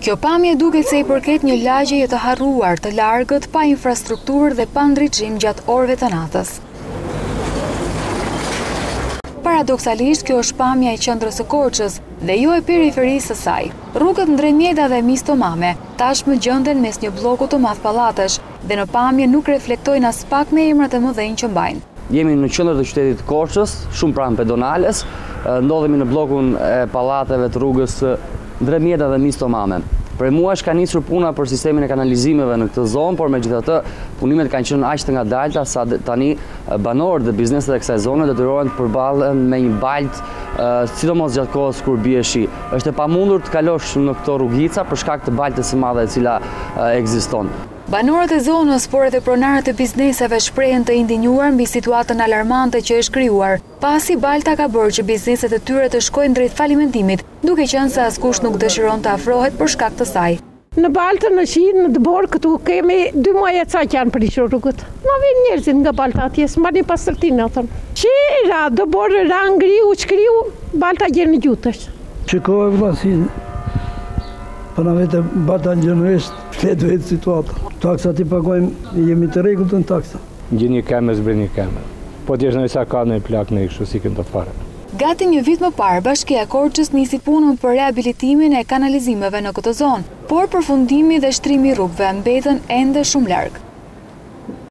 Kjo pamje duket se I përket një lagjeje të harruar, të largët, pa infrastrukturë dhe pa ndriçim gjatë orëve të natës. Paradoksalisht, kjo është pamja e qendrës së Korçës dhe jo e periferisë së saj. Rrugët Ndremjeda dhe Mistomame tashmë gjenden mes një bloku të madh pallatesh dhe në pamje nuk reflektojnë as pak me emrat e mëdhenj që mbajnë. Jemi në qendër të qytetit Korçës, shumë pranë pedonales, ndodhemi në blokun e pallateve të rrugës Ndremjeda dhe Mistomame. Për mua ka nisur puna për sistemin e kanalizimeve në këtë zonë, por megjithatë punimet kanë qenë aq të ngadalta sa tani banorët dhe bizneset e kësaj zone detyrohen të përballen me një baltë, sidomos gjatë kohës kur bie shi. Është e pamundur të kalosh në këto rrugica për shkak të baltës së madhe e cila ekziston. Banorët e zonës, por edhe pronarët e bizneseve shprehen të indinjuar mbi situatën alarmante që është krijuar, pasi balta ka bërë që bizneset e tyre të shkojnë drejt falimentimit, duke qenë se askush nuk dëshiron të afrohet për shkak të saj. Në baltën, në shi, në dëbor, këtu kemi 2 muaj e ca që janë prishur rrugët. Ma vinë njerëzit nga balta atje, s'mbani pastërtinë atëm. Shi ra, dëbor ra, ngriu, çkriu, balta gjerë në gjutësh. Shikoj vlasin. Për në vete bata në gjënërisht, fletë vetë situata. Taksat I pagojmë, jemi të rregullt në taksa. Gjë një kemë, zbre një kemë. Po t'jesh në isa ka në I plak në I kështu si kënë të fare. Gati një vit më parë, Bashkia e Korçës nisi punën për rehabilitimin e kanalizimeve në këtë zonë, por përfundimi dhe shtrimi I rrugëve mbetën ende shumë larg.